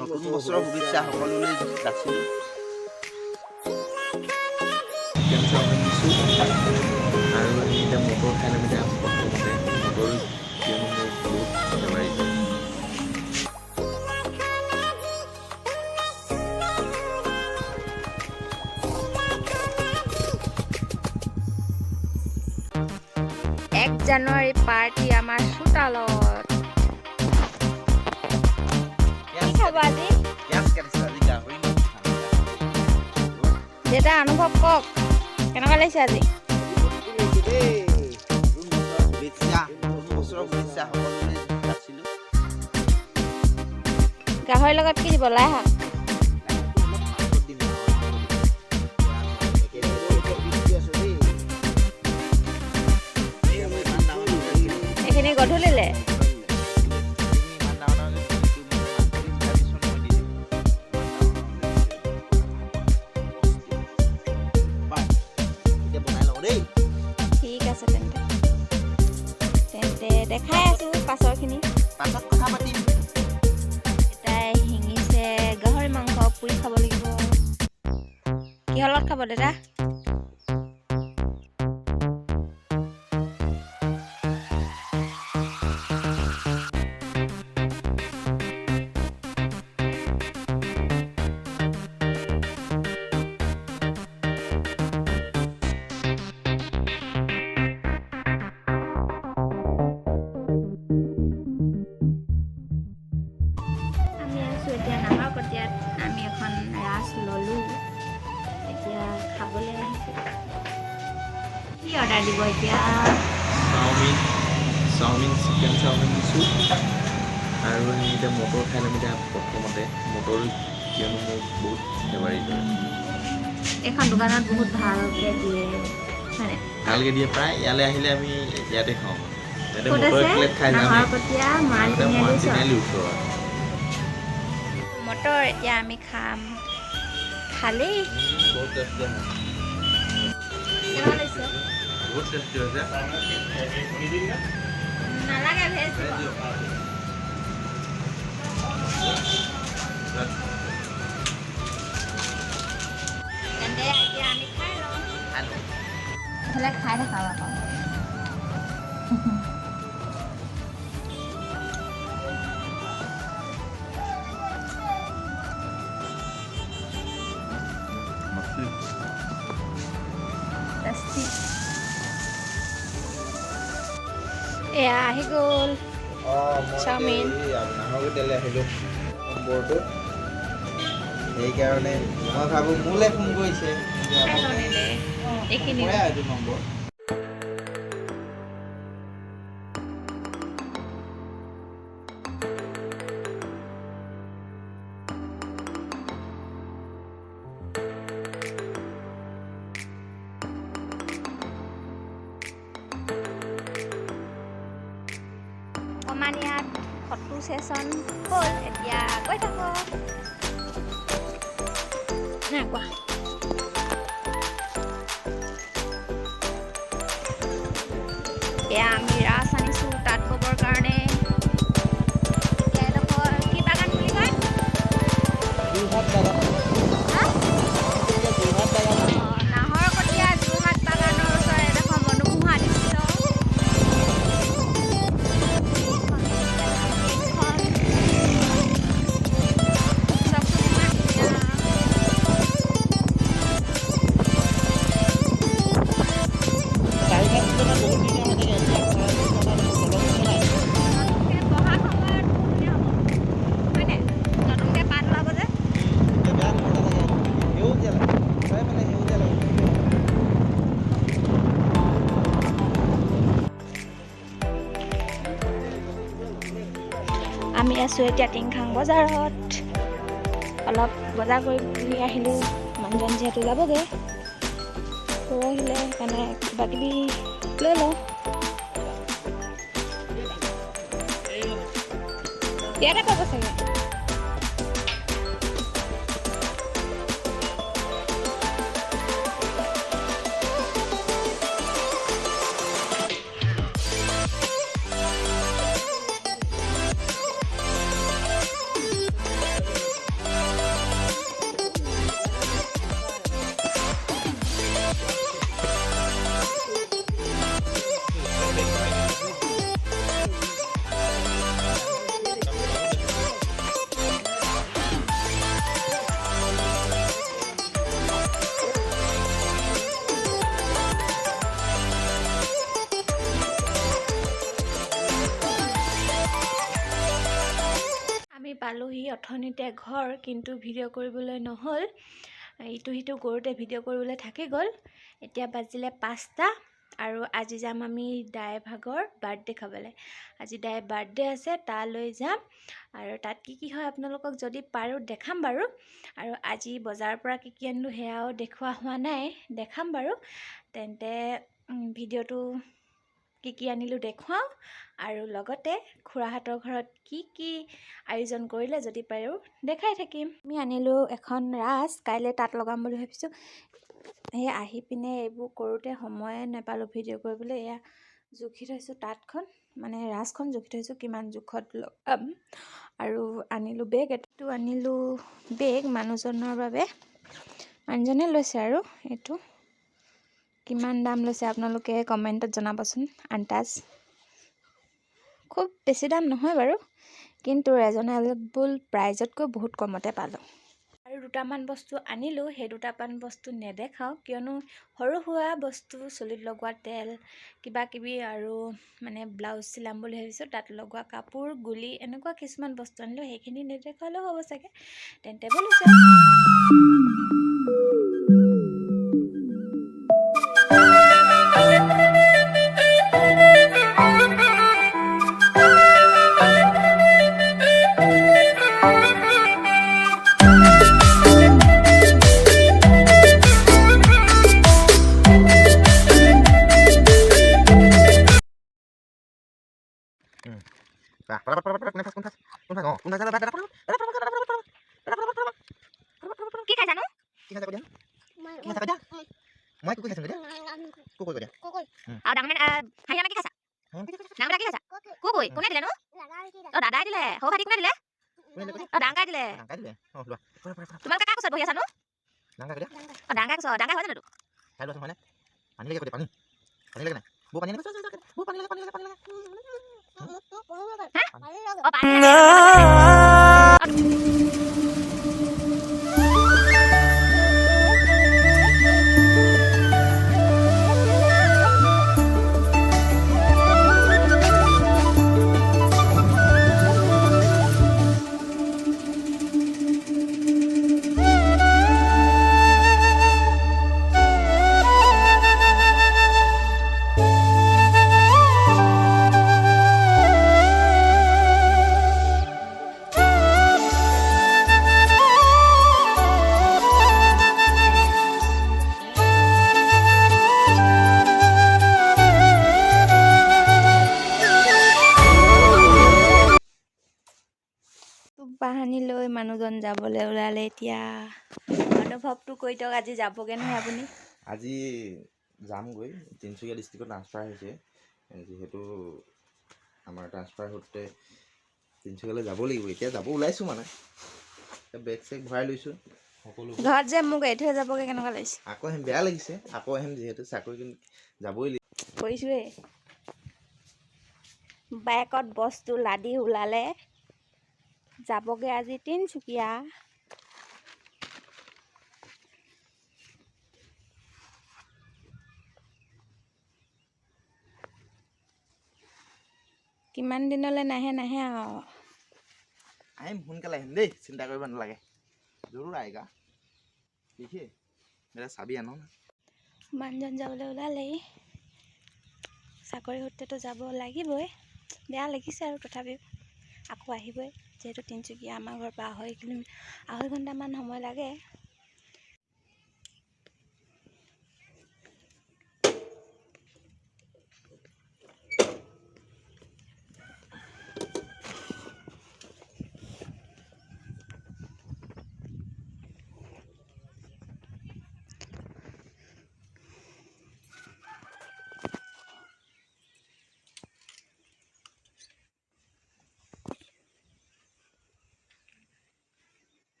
নতুন বছৰৰ শুভেচ্ছা সকলোলৈ যাচিলোঁ। আৰু এতিয়া মটৰ খাই ল'ম এতিয়া প্ৰথমতে মটৰ কিয়নো মোৰ বহুত ফেভাৰিট হয়। এক জানুৱাৰী পাৰ্টি আমাৰ চোতালত। কি খাব আজি? দেউতা অনুভৱ কওক, কেনেকুৱা লাগিছে আজি? গাহৰিৰ লগত কি দিব? লাই শাক? এইখিনি গধূলিলে? ঠিক আছে তেন্তে দেখাই আছো পাছৰখিনি। পাছত কথা পাতিম। দেউতাই শিঙিছে গাহৰি মাংস পুৰি খাব লাগিব। কিহৰ লগত খাব দাদা? এতিয়া নাহৰকটীয়াত আমি এখন ৰাজ ল'লোঁ। এতিয়া খাবলৈ আহিছোঁ। কি অৰ্ডাৰ দিব এতিয়া? চাওমিন চিকেন চাওমিন দিছোঁ। আৰু এতিয়া মটৰ খাই ল'ম এতিয়া প্ৰথমতে মটৰ কিয়নো মোৰ বহুত ফেভাৰিট হয়। এইখন দোকানত বহুত ভালকৈ দিয়ে, হয়নে? ভালকৈ দিয়ে, প্ৰায় ইয়ালৈ আহিলে আমি ইয়াতে খাওঁ। ইয়াতে ক'ত মটৰ আছে? প্লেট খাই যাম। নাহৰকটীয়া তিনিআলি ওচৰত। মটৰ এতিয়া আমি খাম। খালি বহুত টেষ্টি হয়। কেনেকুৱা লাগিছে? বহুত টেষ্টি হৈছে। নালাগে ভেজ দিব। তেন্তে এতিয়া আমি খাই লওঁ। এইফালে খাই দেখাম আকৌ। এয়া আহি গ'ল চাওমিন। নাহৰকটীয়ালৈ আহিলোঁ নম্বৰটো, সেইকাৰণে মই ভাবোঁ মোলৈ ফোন কৰিছে। এইখিনি এইটো নম্বৰ। অকণমান ইয়াত ফটো ছেশ্যন হ'ল। এতিয়া কৈ থাকক। নাই কোৱা। এয়া আমি ৰাছ আনিছোঁ তাঁত ববৰ কাৰণে। এতিয়া এডোখৰ কি বাগান বুলি কয়? নাহৰকটীয়া যোৰহাট বাগানৰ ওচৰত এডোখৰ মনোমোহা দৃশ্য। আমি আছোঁ এতিয়া টিংখাং বজাৰত। অলপ বজাৰ কৰি আহিলোঁ। মানুহজন যিহেতু যাবগৈ পৰহিলে, সেইকাৰণে কিবা কিবি লৈ লওঁ। ইয়াতে পাব চাগে। পালোহি অথনিতে ঘৰ, কিন্তু ভিডিঅ' কৰিবলৈ নহ'ল। ইটো সিটো কৰোঁতে ভিডিঅ' কৰিবলৈ থাকি গ'ল। এতিয়া বাজিলে 5টা আৰু আজি যাম আমি দাই ভাগৰ বাৰ্থডে খাবলৈ। আজি দাইৰ বাৰ্থডে আছে, তালৈ যাম আৰু তাত কি হয় আপোনালোকক যদি পাৰোঁ দেখাম বাৰু। আৰু আজি বজাৰৰ পৰা কি আনিলোঁ সেয়াও দেখুওৱা হোৱা নাই, দেখাম বাৰু। তেন্তে ভিডিঅ'টো কি আনিলোঁ দেখুৱাওঁ আৰু লগতে খুৰাহঁতৰ ঘৰত কি আয়োজন কৰিলে যদি পাৰোঁ দেখাই থাকিম। আমি আনিলোঁ এখন ৰাঁচ, কাইলৈ তাত লগাম বুলি ভাবিছোঁ। সেই আহি পিনে এইবোৰ কৰোঁতে সময়ে নাপালোঁ ভিডিঅ' কৰিবলৈ। এয়া জুখি থৈছোঁ তাঁতখন, মানে ৰাঁচখন জুখি থৈছোঁ কিমান জোখত লগাম। আৰু আনিলোঁ বেগ, এইটো আনিলোঁ বেগ মানুহজনৰ বাবে। মানুহজনে লৈছে আৰু এইটো কিমান দাম লৈছে আপোনালোকে কমেণ্টত জনাবচোন। আন্দাজ খুব বেছি দাম নহয় বাৰু, কিন্তু ৰিজনেবল প্ৰাইজতকৈ বহুত কমতে পালোঁ। আৰু দুটামান বস্তু আনিলোঁ, সেই দুটামান বস্তু নেদেখাওঁ কিয়নো সৰু সুৰা বস্তু, চুলিত লগোৱা তেল কিবা কিবি আৰু মানে ব্লাউজ চিলাম বুলি ভাবিছোঁ, তাত লগোৱা কাপোৰ গুলি এনেকুৱা কিছুমান বস্তু আনিলোঁ। সেইখিনি নেদেখালেও হ'ব চাগে। তেন্তে ব'লো যাওঁ। কি খাই জানো? মই কুকুৰ খাইছোঁ দিয়া। কুকুৰ দিয়া। আৰু ডাঙৰ হাঁহি কি খাইছা? ডাঙৰ কি খাইছা? কুকুৰ কোনে দিলে নো? অ' দাদাই দিলে। সৰু ভাইটি কোনে দিলে? অ' ডাঙৰ দিলে। তোমালোকে কাৰ কোচত বহি আছা নো? অ' ডাঙৰ কোচত। ডাঙৰ হয় জানো তো? পানী লাগে পানী। পানী লাগে নাই? বৌ পানী লাগে। বৌ পানী লাগে, পানী লাগে, পানী লাগে। অ' পানী লাগে। বাহানি লৈ মানুহজন যাবলৈ ওলালে। এতিয়া অনুভৱটো কৈ দিয়ক, আজি যাবগৈ নহয় আপুনি? আজি যামগৈ। তিনিচুকীয়া ডিষ্ট্ৰিক্টত ট্ৰান্সফাৰ হৈছে, যিহেতু আমাৰ ট্ৰান্সফাৰ হওঁতে তিনিচুকীয়ালৈ যাব লাগিব। এতিয়া যাব ওলাইছোঁ, মানে বেগ চেগ ভৰাই লৈছোঁ সকলো। ঘৰত যে মোক এৰি থৈ যাবগৈ কেনেকুৱা লাগিছে? আকৌ আহিম, বেয়া লাগিছে। আকৌ আহিম, যিহেতু চাকৰি যাবই লাগিব। কৰিছোঁৱেই। বাইকত বস্তু লাদি ওলালে, যাবগৈ আজি তিনিচুকীয়া। কিমান দিনলৈ নাহে আৰু। আহিম, সোনকালে আহিম দেই, চিন্তা কৰিব নালাগে। জৰুৰ আয়েগা। দেখিয়ে মেৰা চাবি আনো না। মানুহজন যাবলৈ ওলালেই। চাকৰি সূত্ৰেতো যাব লাগিবই। বেয়া লাগিছে আৰু তথাপিও আকৌ আহিবই, যিহেতু তিনিচুকীয়া আমাৰ ঘৰৰ পৰা 2.5 ঘণ্টামান সময় লাগে।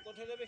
ক'ত থৈ যাবি?